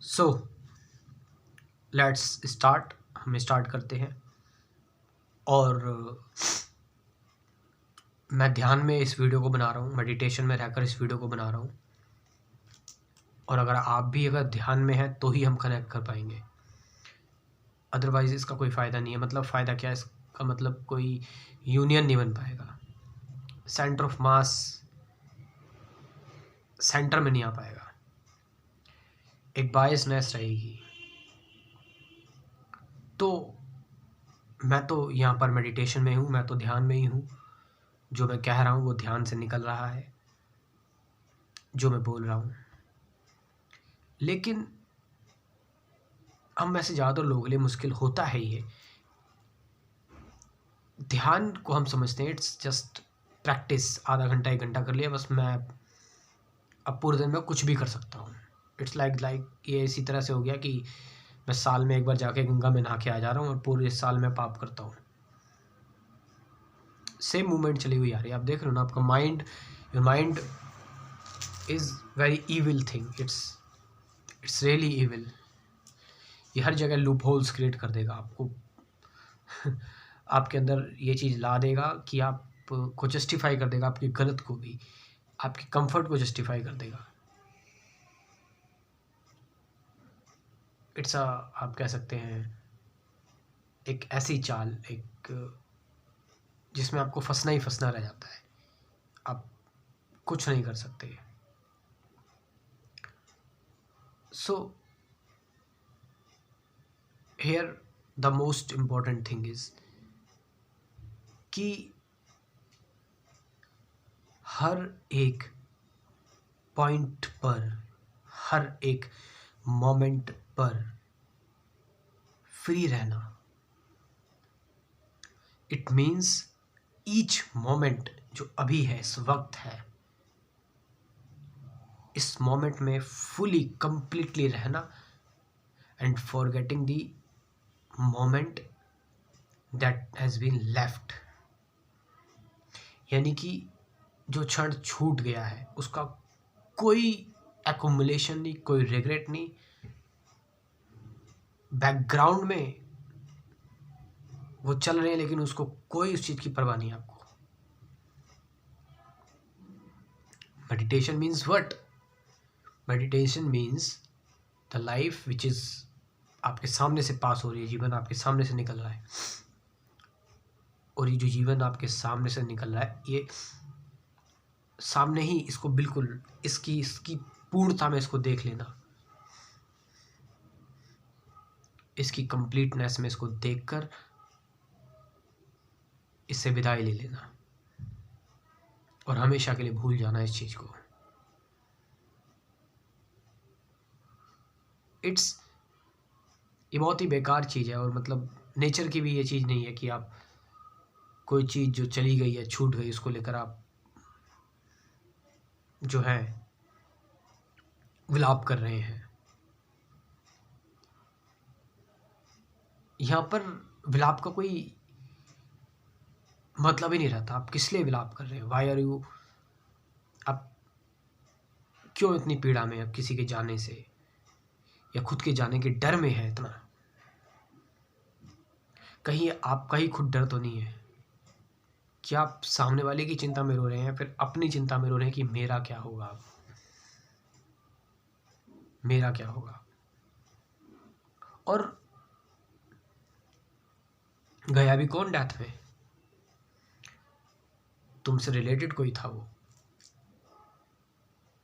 So let's start. हम start करते हैं। और मैं ध्यान में इस वीडियो को बना रहा हूँ, मेडिटेशन में रहकर इस वीडियो को बना रहा हूँ। और अगर ध्यान में है तो ही हम कनेक्ट कर पाएंगे, अदरवाइज इसका कोई फ़ायदा नहीं है। मतलब फ़ायदा क्या है इसका? मतलब कोई यूनियन नहीं बन पाएगा, सेंटर ऑफ मास सेंटर में नहीं आ पाएगा, एक बायसनेस रहेगी। तो मैं तो यहाँ पर मेडिटेशन में हूँ, मैं तो ध्यान में ही हूँ। जो मैं कह रहा हूँ वो ध्यान से निकल रहा है, जो मैं बोल रहा हूँ। लेकिन हम में से ज़्यादातर लोगों के लिए मुश्किल होता है ये। ध्यान को हम समझते हैं इट्स जस्ट प्रैक्टिस, आधा घंटा 1 घंटा कर लिया बस, मैं अब पूरे दिन में कुछ भी कर सकता हूँ। इट्स लाइक ये इसी तरह से हो गया कि मैं साल में 1 बार जाके गंगा में नहा के आ जा रहा हूँ और पूरे साल में पाप करता हूँ। सेम मूवमेंट चली हुई आ रही है। आप देख रहे हो ना, आपका mind, your mind is very evil thing. It's really evil. ये हर जगह लूप होल्स क्रिएट कर देगा आपको आपके अंदर ये चीज़ ला देगा कि आप को जस्टिफाई कर देगा, आपकी गलत को भी, आपके कंफर्ट को जस्टिफाई कर देगा। इट्स आप कह सकते हैं एक ऐसी चाल, एक जिसमें आपको फंसना ही फंसना रह जाता है, आप कुछ नहीं कर सकते। So here the most important thing is कि हर एक पॉइंट पर, हर एक मोमेंट पर फ्री रहना। इट मीन्स ईच मोमेंट जो अभी है, इस वक्त है, इस मोमेंट में फुली कंप्लीटली रहना and forgetting the moment that has been left. यानी कि जो क्षण छूट गया है उसका कोई एक्युमुलेशन नहीं, कोई रिग्रेट नहीं। बैकग्राउंड में वो चल रहे हैं लेकिन उसको कोई उस चीज़ की परवाह नहीं है आपको। Meditation means what? Meditation means the life which is आपके सामने से पास हो रही है, जीवन आपके सामने से निकल रहा है। और ये जो जीवन आपके सामने से निकल रहा है, ये सामने ही, इसको बिल्कुल इसकी पूर्णता में इसको देख लेना, इसकी कंप्लीटनेस में इसको देखकर इससे विदाई ले लेना और हमेशा के लिए भूल जाना इस चीज़ को। ये बहुत ही बेकार चीज़ है। और मतलब नेचर की भी ये चीज़ नहीं है कि आप कोई चीज़ जो चली गई है, छूट गई, उसको लेकर आप जो है विलाप कर रहे हैं। यहाँ पर विलाप का कोई मतलब ही नहीं रहता। आप किस लिए विलाप कर रहे हैं? Why are you? आप क्यों इतनी पीड़ा में, अब किसी के जाने से या खुद के जाने के डर में है इतना? कहीं आपका ही खुद डर तो नहीं है कि आप सामने वाले की चिंता में रो रहे हैं, फिर अपनी चिंता में रो रहे हैं कि मेरा क्या होगा, मेरा क्या होगा। और गया भी कौन डेथ में? तुमसे रिलेटेड कोई था, वो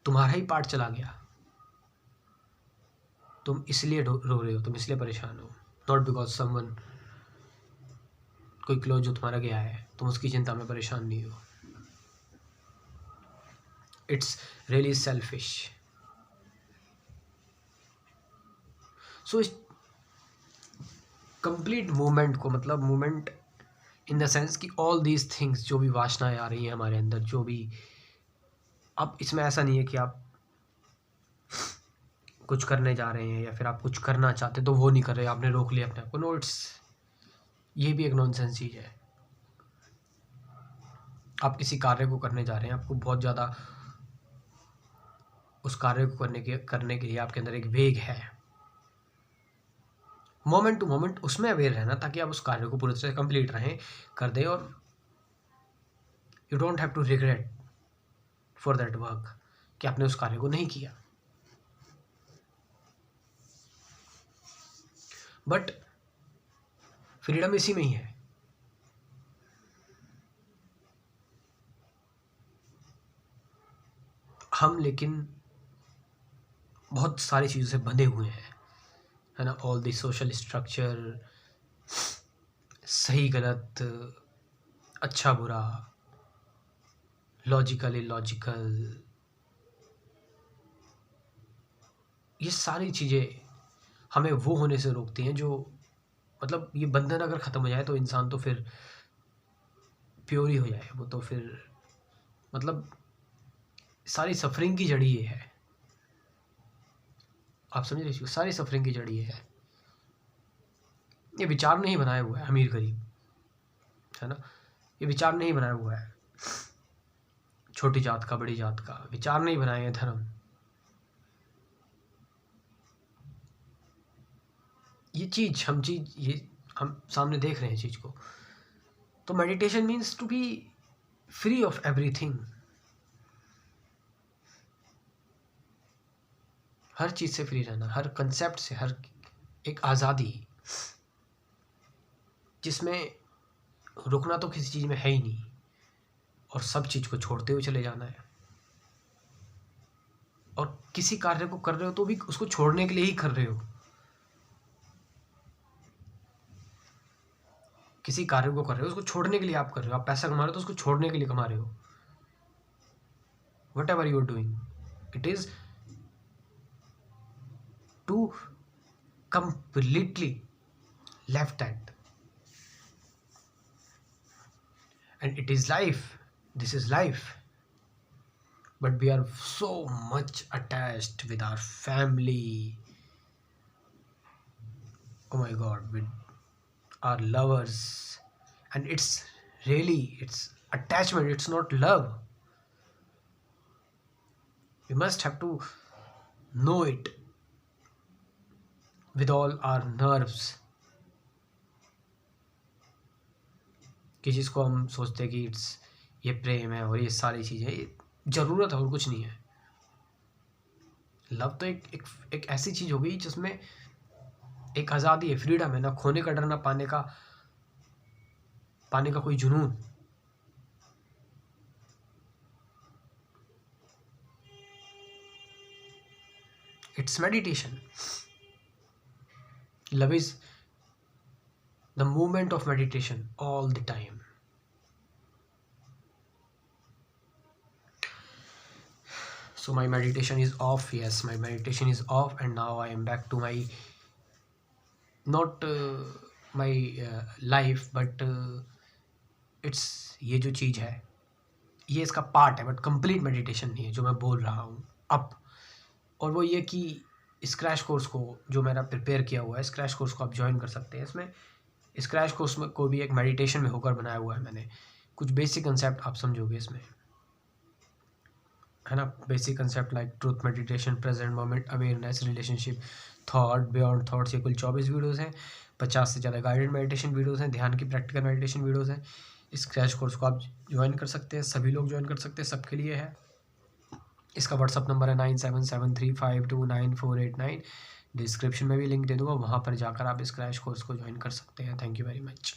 तुम्हारा ही पार्ट चला गया। तुम इसलिए रो रहे हो, तुम इसलिए परेशान हो, नॉट बिकॉज समवन, कोई क्लोज जो तुम्हारा गया है, तुम उसकी चिंता में परेशान नहीं हो। It's really selfish. सो इस कंप्लीट मूवमेंट को, मतलब मूवमेंट इन द सेंस कि ऑल दीज थिंग्स, जो भी वासनाएं आ रही हैं हमारे अंदर, जो भी, अब इसमें ऐसा नहीं है कि आप कुछ करने जा रहे हैं या फिर आप कुछ करना चाहते तो वो नहीं कर रहे, आपने रोक लिया अपने आप को। नो, ये भी एक नॉनसेंस चीज़ है। आप किसी कार्य को करने जा रहे हैं, आपको बहुत ज़्यादा उस कार्य को करने के लिए आपके अंदर एक वेग है, मोमेंट टू मोमेंट उसमें अवेयर रहना, ताकि आप उस कार्य को पूरी तरह से कंप्लीट रहें कर दें, और you don't have to regret for that work कि आपने उस कार्य को नहीं किया। बट फ्रीडम इसी में ही है। हम लेकिन बहुत सारी चीज़ों से बंधे हुए हैं, है ना। ऑल द सोशल स्ट्रक्चर, सही गलत, अच्छा बुरा, लॉजिकल इलॉजिकल, ये सारी चीज़ें हमें वो होने से रोकती हैं जो, मतलब ये बंधन अगर ख़त्म हो जाए तो इंसान तो फिर प्योर ही हो जाए। वो तो फिर मतलब सारी सफरिंग की जड़ी ये है। आप समझ रहे, सारी सफरिंग की जड़ी ये है। ये विचार नहीं बनाया हुआ है अमीर गरीब, है ना। ये विचार नहीं बनाया हुआ है छोटी जात का बड़ी जात का, विचार नहीं बनाए हैं धर्म। ये हम सामने देख रहे हैं चीज़ को। तो meditation means to be free of everything, हर चीज़ से फ्री रहना, हर कंसेप्ट से, हर एक आज़ादी जिसमें रुकना तो किसी चीज़ में है ही नहीं, और सब चीज़ को छोड़ते हुए चले जाना है। और किसी कार्य को कर रहे हो तो भी उसको छोड़ने के लिए ही कर रहे हो। किसी कार्य को कर रहे हो उसको छोड़ने के लिए आप कर रहे हो। आप पैसा कमा रहे हो तो उसको छोड़ने के लिए कमा रहे हो। Whatever you are doing, it is to completely left hand, and it is life, this is life, but we are so much attached with our family, oh my god, with our lovers, and it's attachment, it's not love. We must have to know it with all our nerves, कि जिसको हम सोचते हैं कि ये प्रेम है और ये सारी चीज़ें, ये ज़रूरत है और कुछ नहीं है। लव तो एक ऐसी चीज़ हो गई जिसमें एक आज़ादी है, फ्रीडम है, ना खोने का डर, ना पाने का कोई जुनून। It's meditation. Love is the movement of meditation all the time. So my meditation is off. Yes, my meditation is off, and now I am back to my not my life, but it's ये जो चीज़ है ये इसका part है, but complete meditation नहीं है जो मैं बोल रहा हूँ अब। और वो ये कि इस क्रैश कोर्स को जो मैंने प्रिपेयर किया हुआ है, इस क्रैश कोर्स को आप ज्वाइन कर सकते हैं। इसमें इस क्रैश कोर्स में को भी एक मेडिटेशन में होकर बनाया हुआ है मैंने। कुछ बेसिक कंसेप्ट आप समझोगे इसमें, है ना। Basic concept like truth meditation, present moment awareness, relationship, thought, beyond thoughts. ये कुल 24 वीडियोज़ हैं। 50 से ज़्यादा गाइडेड मेडिटेशन वीडियोज़ हैं, ध्यान की प्रैक्टिकल मेडिटेशन वीडियोज़ हैं। इस क्रैश कोर्स को आप ज्वाइन कर सकते हैं, सभी लोग ज्वाइन कर सकते हैं, सबके लिए है। इसका व्हाट्सअप नंबर है 9773529489। डिस्क्रिप्शन में भी लिंक दे दूँगा, वहाँ पर जाकर आप इस क्रैश कोर्स को ज्वाइन कर सकते हैं। Thank you very much.